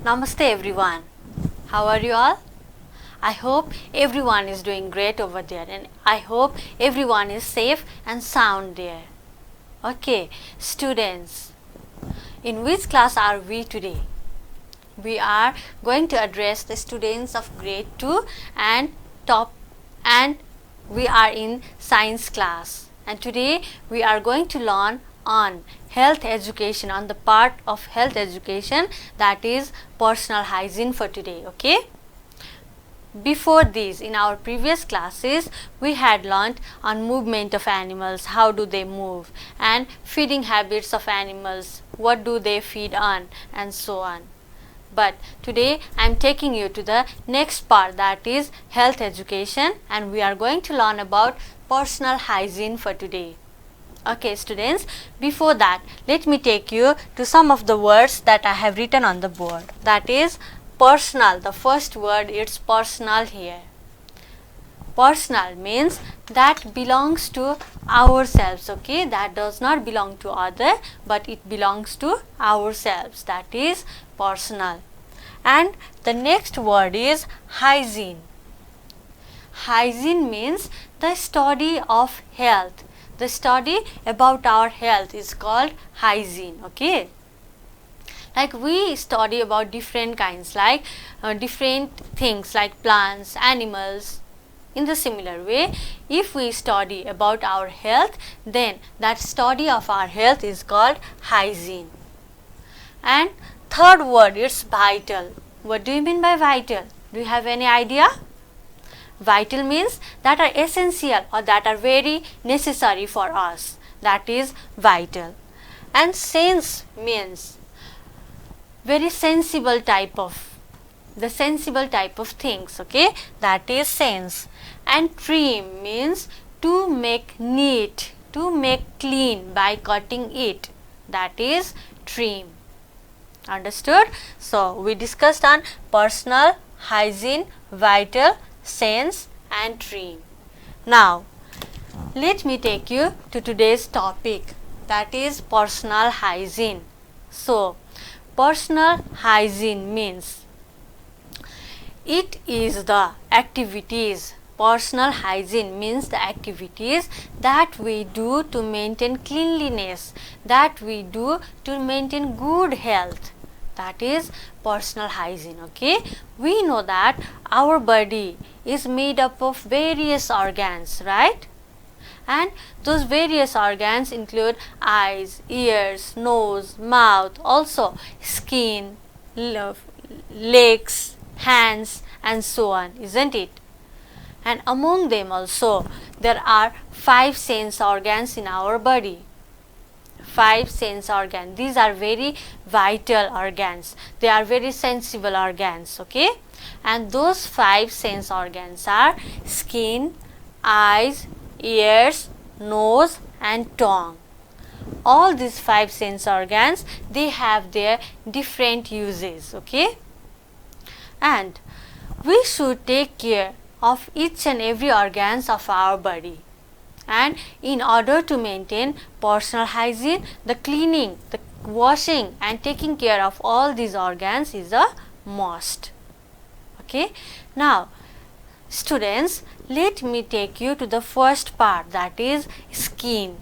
Namaste everyone. How are you all? I hope everyone is doing great over there and I hope everyone is safe and sound there. Okay, students, in which class are we today? We are going to address the students of grade 2 and we are in science class, and today we are going to learn on health education, on the part of health education, that is personal hygiene for today. Okay, before this, in our previous classes we had learnt on movement of animals, how do they move, and feeding habits of animals, what do they feed on, and so on. But today I am taking you to the next part, that is health education, and we are going to learn about personal hygiene for today. Okay students, before that let me take you to some of the words that I have written on the board. That is personal. The first word is personal here. Personal means that belongs to ourselves, okay, that does not belong to other but it belongs to ourselves, that is personal. And the next word is hygiene. Hygiene means the study of health. The study about our health is called hygiene. Okay, like we study about different kinds, like different things like plants, animals. In the similar way, if we study about our health, then that study of our health is called hygiene. And third word is vital. What do you mean by vital? Do you have any idea? Vital means that are essential or that are very necessary for us, that is vital. And sense means very sensible type of things, okay, that is sense. And trim means to make neat, to make clean by cutting it, that is trim. Understood? So we discussed on personal, hygiene, vital, sense and trim. Now let me take you to today's topic, that is personal hygiene. So personal hygiene means it is the activities, personal hygiene means the activities that we do to maintain cleanliness, that we do to maintain good health, that is personal hygiene. Okay, we know that our body is made up of various organs, right? And those various organs include eyes, ears, nose, mouth, also skin, legs, hands and so on, isn't it? And among them also there are 5 sense organs in our body. 5 sense organs. These are very vital organs. They are very sensible organs, okay? And those 5 sense organs are skin, eyes, ears, nose and tongue. All these 5 sense organs, they have their different uses, okay? And we should take care of each and every organs of our body. And in order to maintain personal hygiene, the cleaning, the washing and taking care of all these organs is a must. Okay, now students, let me take you to the first part, that is skin.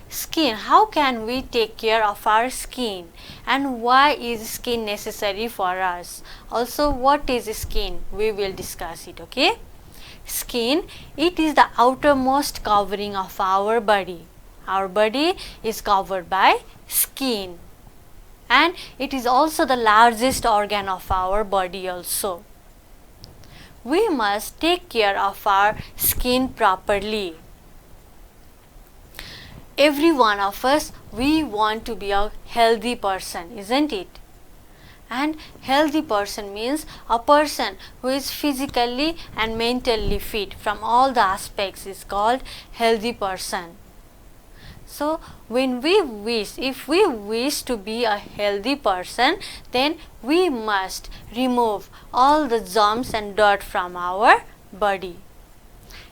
Skin, how can we take care of our skin and why is skin necessary for us? Also, what is skin? We will discuss it, okay? Skin, it is the outermost covering of our body. Our body is covered by skin and it is also the largest organ of our body also. We must take care of our skin properly. Every one of us, we want to be a healthy person, isn't it? And healthy person means a person who is physically and mentally fit from all the aspects is called healthy person. So when we wish, if we wish to be a healthy person, then we must remove all the germs and dirt from our body.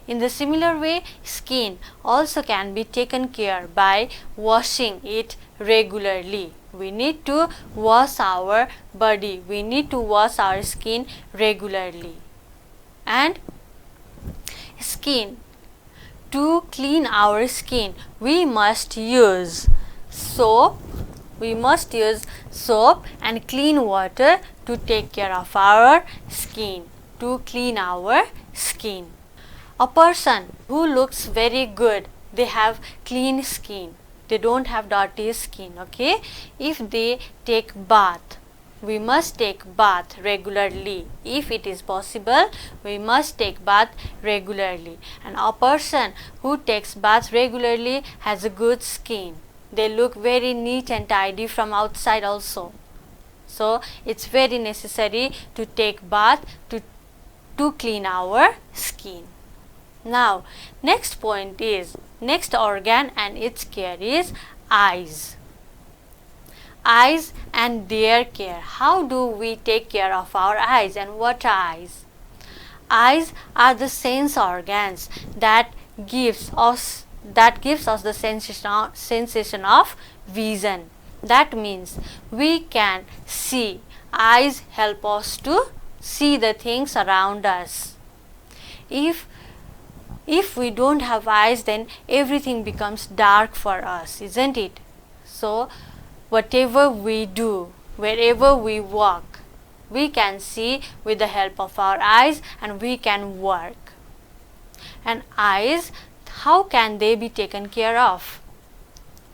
In the similar way, skin also can be taken care by washing it regularly. We need to wash our body. We need to wash our skin regularly. And skin. To clean our skin, we must use soap. We must use soap and clean water to take care of our skin, to clean our skin. A person who looks very good, they have clean skin. They don't have dirty skin, okay? If they take bath, we must take bath regularly. If it is possible, we must take bath regularly. And a person who takes bath regularly has a good skin. They look very neat and tidy from outside also. So it's very necessary to take bath to clean our skin. Now, next point is, next organ and its care is eyes. Eyes and their care. How do we take care of our eyes, and what are eyes? Eyes are the sense organs that gives us the sensation of vision. That means we can see. Eyes help us to see the things around us. If we don't have eyes, then everything becomes dark for us, isn't it? So whatever we do, wherever we walk, we can see with the help of our eyes, and we can work. And eyes, how can they be taken care of?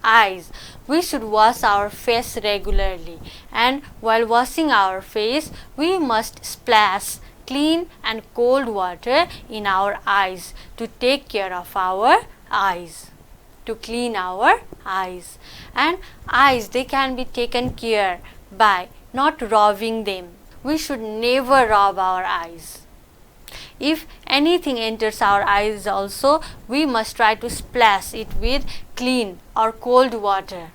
Eyes, we should wash our face regularly, and while washing our face, we must splash clean and cold water in our eyes to take care of our eyes, to clean our eyes. And eyes, they can be taken care by not rubbing them. We should never rub our eyes. If anything enters our eyes also, we must try to splash it with clean or cold water.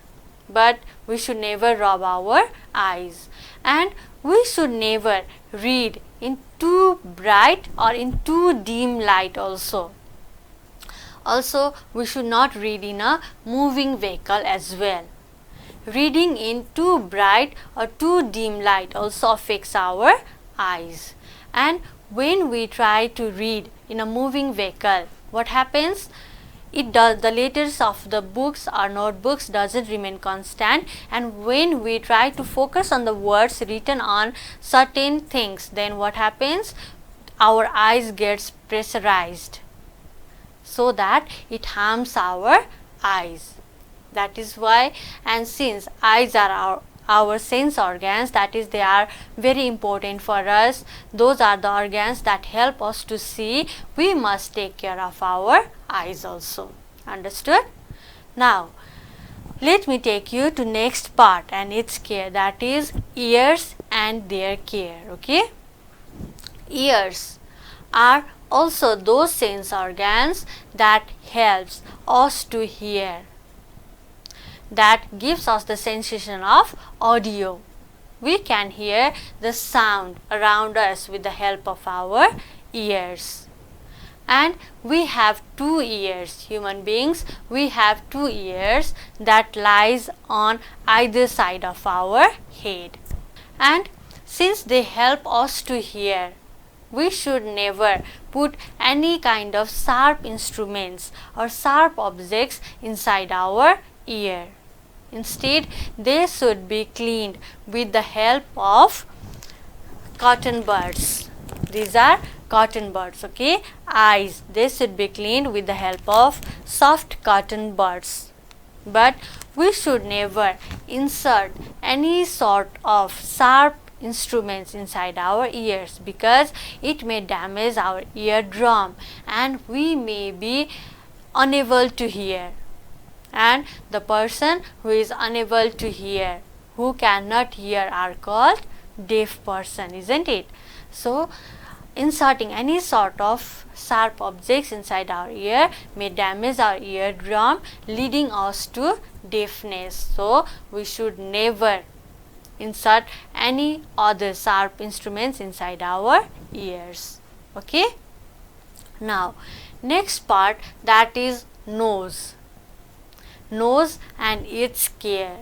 But we should never rub our eyes. And we should never read in too bright or in too dim light also. Also, we should not read in a moving vehicle as well. Reading in too bright or too dim light also affects our eyes. And when we try to read in a moving vehicle, what happens? The letters of the books or notebooks doesn't remain constant, and when we try to focus on the words written on certain things, then what happens? Our eyes gets pressurized, so that it harms our eyes. That is why, and since eyes are our sense organs, that is, they are very important for us. Those are the organs that help us to see. We must take care of our eyes also. Understood? Now, let me take you to next part and its care, that is ears and their care. Okay? Ears are also those sense organs that helps us to hear, that gives us the sensation of audio. We can hear the sound around us with the help of our ears. And we have two ears, human beings, we have two ears that lies on either side of our head. And since they help us to hear, we should never put any kind of sharp instruments or sharp objects inside our ear. Instead, they should be cleaned with the help of cotton buds. These are cotton buds, okay? Eyes, they should be cleaned with the help of soft cotton buds. But we should never insert any sort of sharp instruments inside our ears, because it may damage our eardrum and we may be unable to hear. And the person who is unable to hear, who cannot hear, are called deaf person, isn't it? So inserting any sort of sharp objects inside our ear may damage our eardrum, leading us to deafness. So we should never insert any other sharp instruments inside our ears. Okay? Now, next part, that is nose. Nose and its care.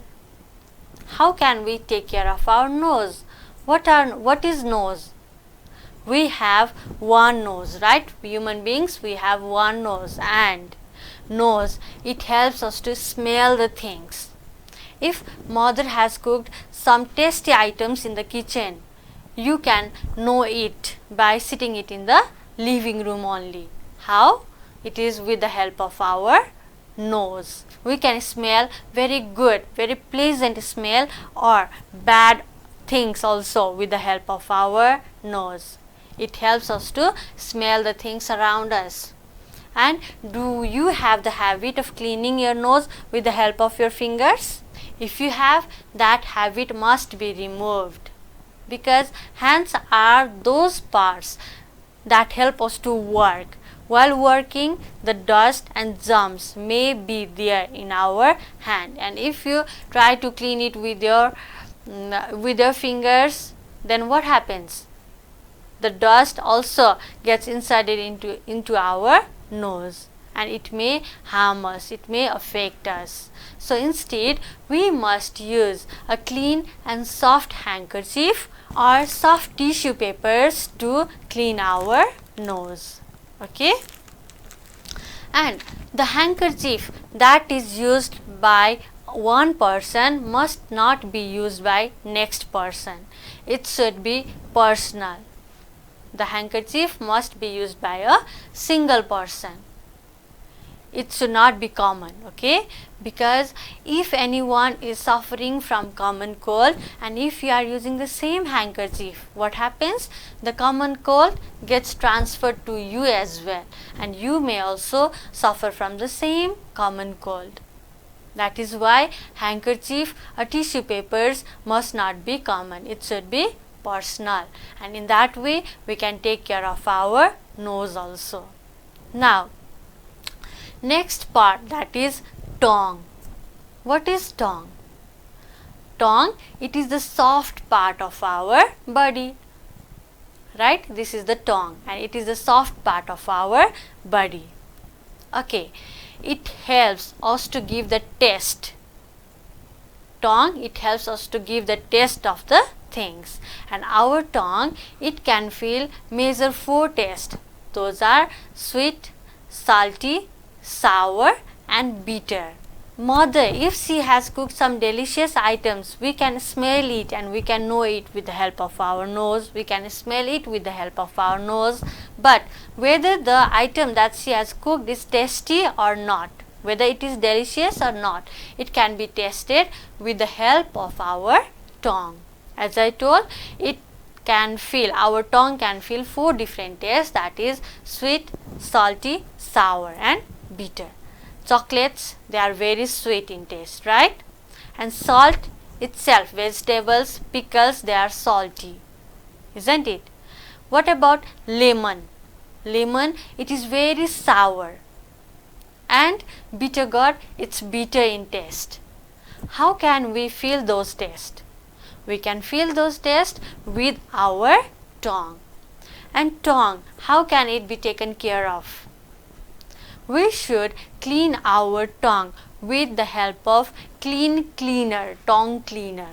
how can we take care of our nose? What is nose? We have one nose, right? Human beings, we have one nose, and nose, it helps us to smell the things. If mother has cooked some tasty items in the kitchen, you can know it by sitting it in the living room only. How? It is with the help of our nose. We can smell very good, very pleasant smell or bad things also with the help of our nose. It helps us to smell the things around us. And do you have the habit of cleaning your nose with the help of your fingers? If you have, that habit must be removed, because hands are those parts that help us to work. While working, the dust and germs may be there in our hand, and if you try to clean it with your fingers, then what happens? The dust also gets inserted into our nose, and it may harm us, it may affect us. So instead, we must use a clean and soft handkerchief or soft tissue papers to clean our nose. Okay? And the handkerchief that is used by one person must not be used by next person. It should be personal. The handkerchief must be used by a single person. It should not be common, okay? Because if anyone is suffering from common cold and if you are using the same handkerchief, what happens? The common cold gets transferred to you as well, and you may also suffer from the same common cold. That is why handkerchief or tissue papers must not be common. It should be personal, and in that way we can take care of our nose also. Now, next part, that is tongue. What is tongue? Tongue, it is the soft part of our body, right? This is the tongue, and it is the soft part of our body. Okay, it helps us to give the taste. Tongue, it helps us to give the taste of the things, and our tongue, it can feel measure 4 tastes. Those are sweet, salty, sour and bitter. Mother, if she has cooked some delicious items, we can smell it and we can know it with the help of our nose. We can smell it with the help of our nose. But whether the item that she has cooked is tasty or not, whether it is delicious or not, it can be tasted with the help of our tongue. As I told, our tongue can feel 4 different tastes, that is sweet, salty, sour and bitter. Chocolates, they are very sweet in taste, right? And salt itself, vegetables, pickles, they are salty, isn't it? What about lemon? Lemon, it is very sour, and bitter gourd, it's bitter in taste. How can we feel those tastes? We can feel those tastes with our tongue. And tongue, how can it be taken care of? We should clean our tongue with the help of tongue cleaner.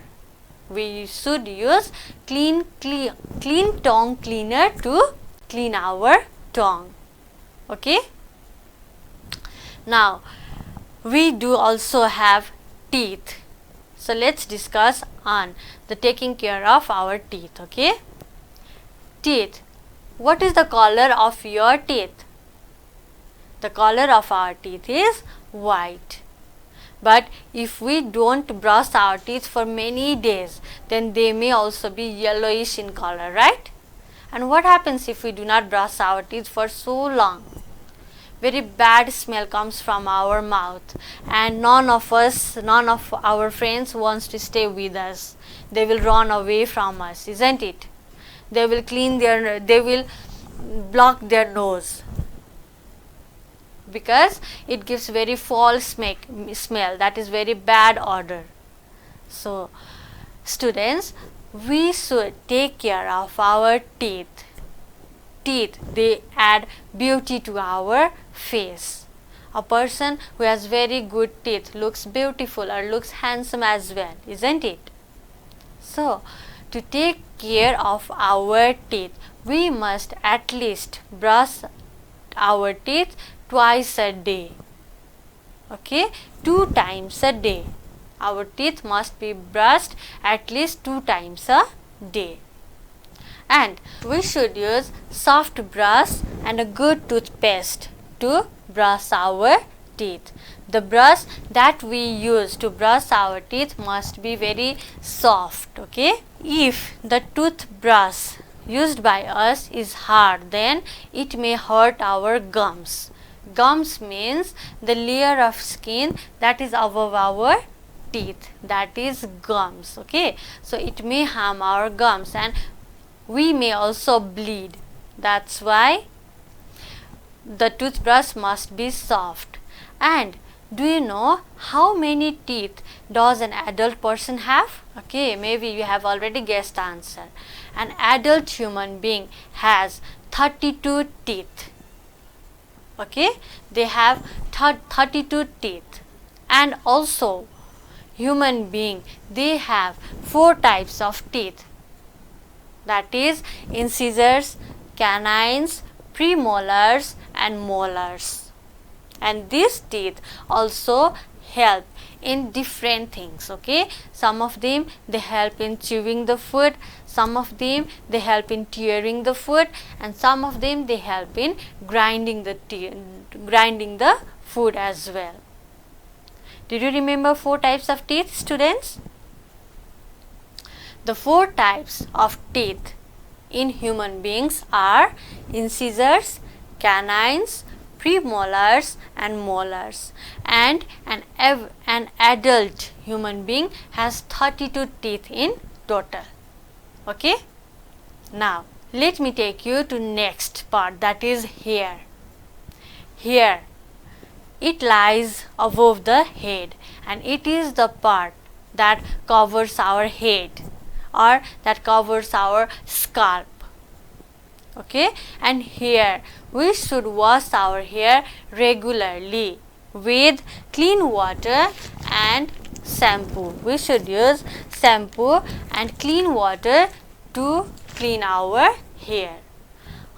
We should use clean tongue cleaner to clean our tongue. Okay? Now, we do also have teeth. So let's discuss on the taking care of our teeth. Okay? Teeth. What is the color of your teeth? The color of our teeth is white. But if we don't brush our teeth for many days, then they may also be yellowish in color, right? And what happens if we do not brush our teeth for so long? Very bad smell comes from our mouth, and none of our friends wants to stay with us. They will run away from us, isn't it? They will block their nose, because it gives very foul smell, that is very bad odor. So, students, we should take care of our teeth. Teeth, they add beauty to our face. A person who has very good teeth looks beautiful or looks handsome as well, isn't it? So, to take care of our teeth, we must at least brush our teeth twice a day. Okay, 2 times a day. Our teeth must be brushed at least 2 times a day. And we should use soft brush and a good toothpaste to brush our teeth. The brush that we use to brush our teeth must be very soft. Okay, if the toothbrush used by us is hard, then it may hurt our gums. Gums means the layer of skin that is above our teeth, that is gums. Okay, so it may harm our gums and we may also bleed. That's why the toothbrush must be soft. And do you know how many teeth does an adult person have? Okay, maybe you have already guessed the answer. An adult human being has 32 teeth. Okay, they have 32 teeth. And also human being, they have 4 types of teeth. That is incisors, canines, premolars and molars. And these teeth also help in different things. Okay, some of them they help in chewing the food, some of them they help in tearing the food, and some of them they help in grinding the food as well. Did you remember 4 types of teeth, students? The 4 types of teeth in human beings are incisors, canines, premolars and molars. And an adult human being has 32 teeth in total. Okay? Now, let me take you to next part, that is hair. Hair, it lies above the head and it is the part that covers our head or that covers our scalp. Okay, and here we should wash our hair regularly with clean water and shampoo. We should use shampoo and clean water to clean our hair.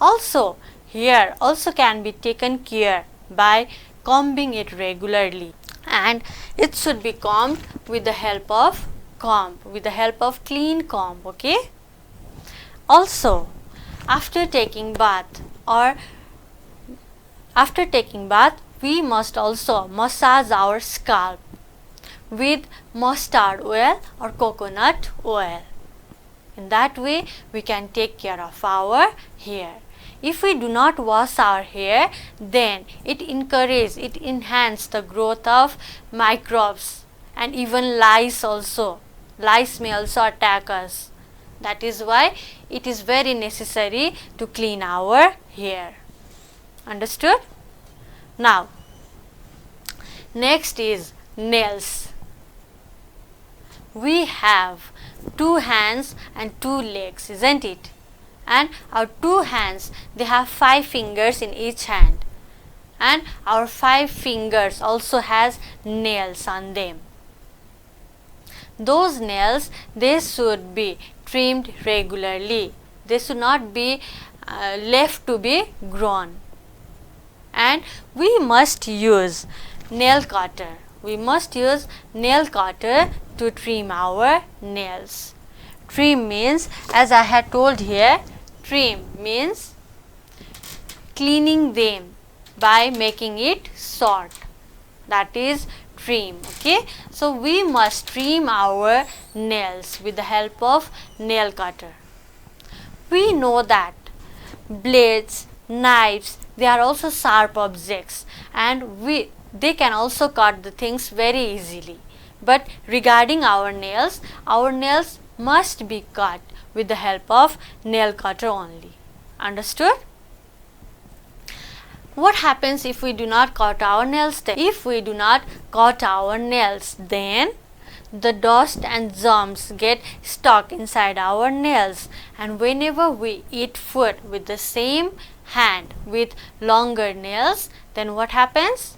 Also, hair also can be taken care by combing it regularly, and it should be combed with the help of clean comb. Okay, also after taking bath we must also massage our scalp with mustard oil or coconut oil. In that way we can take care of our hair. If we do not wash our hair, then it enhances the growth of microbes and even lice also. Lice may also attack us. That is why it is very necessary to clean our hair. Understood? Now, next is nails. We have 2 hands and 2 legs, isn't it? And our 2 hands, they have 5 fingers in each hand, and our 5 fingers also has nails on them. Those nails, they should be trimmed regularly. They should not be left to be grown. And we must use nail cutter. We must use nail cutter to trim our nails. Trim means, as I had told here, trim means cleaning them by making it short. That is trim. Okay, so we must trim our nails with the help of nail cutter. We know that blades, knives, they are also sharp objects, and they can also cut the things very easily. But regarding our nails must be cut with the help of nail cutter only. Understood? What happens if we do not cut our nails then? If we do not cut our nails, then the dust and germs get stuck inside our nails, and whenever we eat food with the same hand with longer nails, then what happens?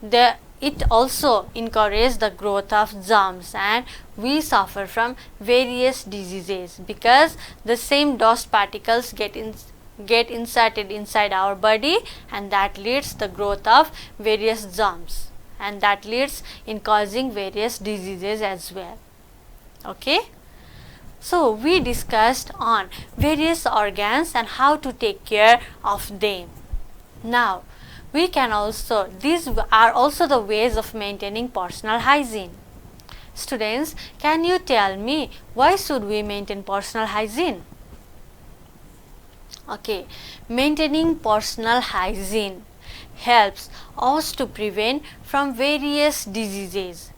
it also encourages the growth of germs, and we suffer from various diseases because the same dust particles get inserted inside our body, and that leads the growth of various germs, and that leads in causing various diseases as well. Okay, so we discussed on various organs and how to take care of them. Now we can also, these are also the ways of maintaining personal hygiene. Students, can you tell me why should we maintain personal hygiene? Okay, maintaining personal hygiene helps us to prevent from various diseases,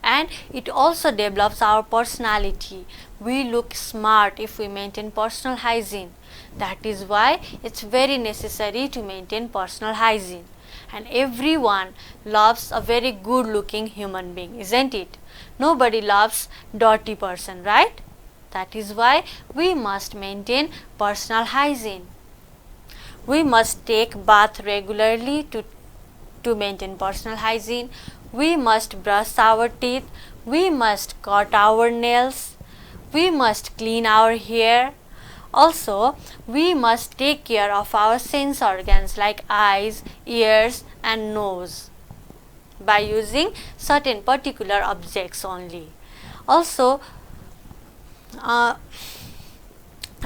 and it also develops our personality. We look smart if we maintain personal hygiene. That is why it's very necessary to maintain personal hygiene. And everyone loves a very good looking human being, isn't it? Nobody loves dirty person, right? That is why we must maintain personal hygiene. We must take bath regularly to maintain personal hygiene. We must brush our teeth. We must cut our nails. We must clean our hair. Also, we must take care of our sense organs like eyes, ears and nose by using certain particular objects only. Also,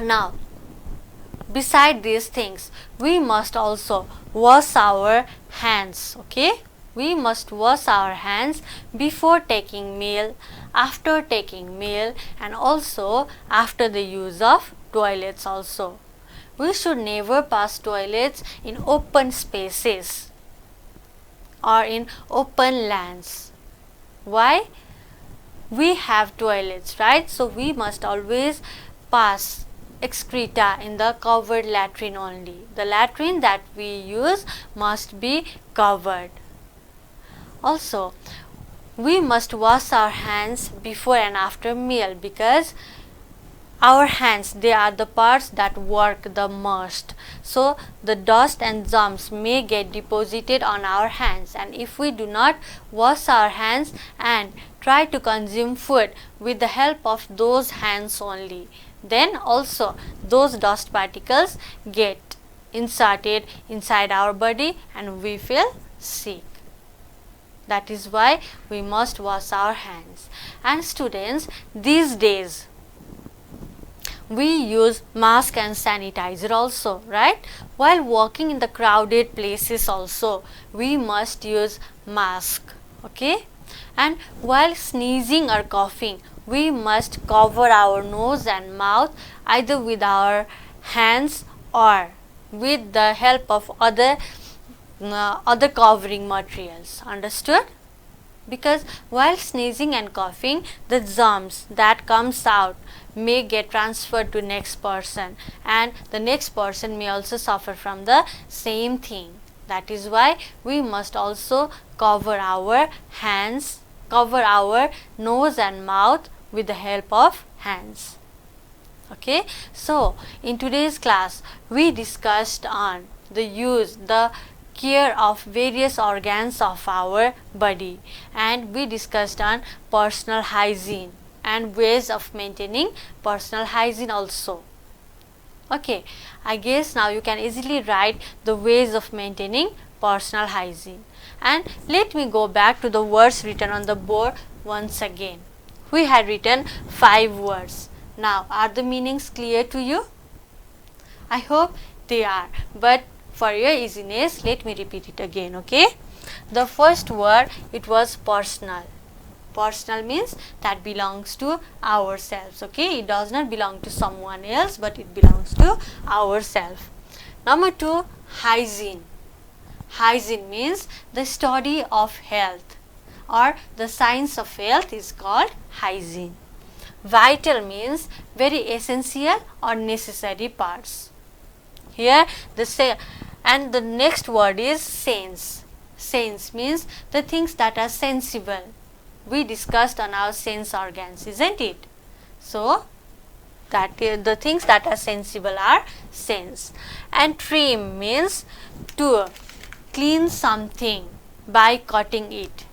now, beside these things, we must also wash our hands. Okay, we must wash our hands before taking meal, after taking meal, and also after the use of toilets also. We should never pass toilets in open spaces or in open lands. Why? We have toilets, right? So we must always pass excreta in the covered latrine only. The latrine that we use must be covered. Also, we must wash our hands before and after meal because our hands, they are the parts that work the most. So the dust and germs may get deposited on our hands, and if we do not wash our hands and try to consume food with the help of those hands only, then also those dust particles get inserted inside our body and we feel sick. That is why we must wash our hands. And students, these days we use mask and sanitizer also, right? While walking in the crowded places also, we must use mask. Okay? And while sneezing or coughing, we must cover our nose and mouth either with our hands or with the help of other covering materials. Understood? Because while sneezing and coughing, the germs that comes out may get transferred to next person, and the next person may also suffer from the same thing. That is why we must also cover our hands, cover our nose and mouth with the help of hands. Okay, so in today's class we discussed on the care of various organs of our body, and we discussed on personal hygiene and ways of maintaining personal hygiene also. Okay, I guess now you can easily write the ways of maintaining personal hygiene. And let me go back to the words written on the board once again. We had written 5 words. Now, are the meanings clear to you? I hope they are, but for your easiness, let me repeat it again, okay? The first word, it was personal. Personal means that belongs to ourselves, okay? It does not belong to someone else, but it belongs to ourselves. Number 2, hygiene. Hygiene means the study of health, or the science of health is called hygiene. Vital means very essential or necessary parts. Here and the next word is sense. Sense means the things that are sensible. We discussed on our sense organs, isn't it? So that the things that are sensible are sense. And trim means to clean something by cutting it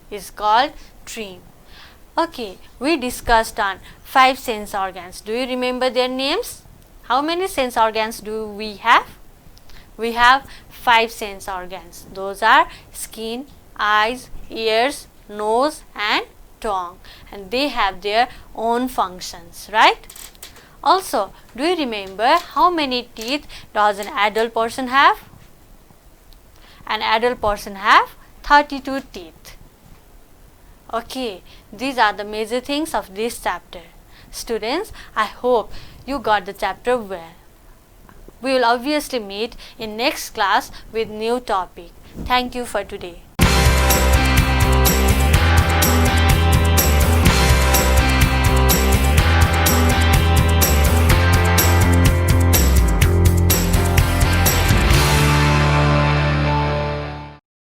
is called trim. Okay, we discussed on 5 sense organs. Do you remember their names? How many sense organs do we have? We have 5 sense organs. Those are skin, eyes, ears, nose and tongue, and they have their own functions, right? Also, do you remember how many teeth does an adult person have? An adult person have 32 teeth. Okay, these are the major things of this chapter. Students, I hope you got the chapter well. We will obviously meet in next class with new topic. Thank you for today.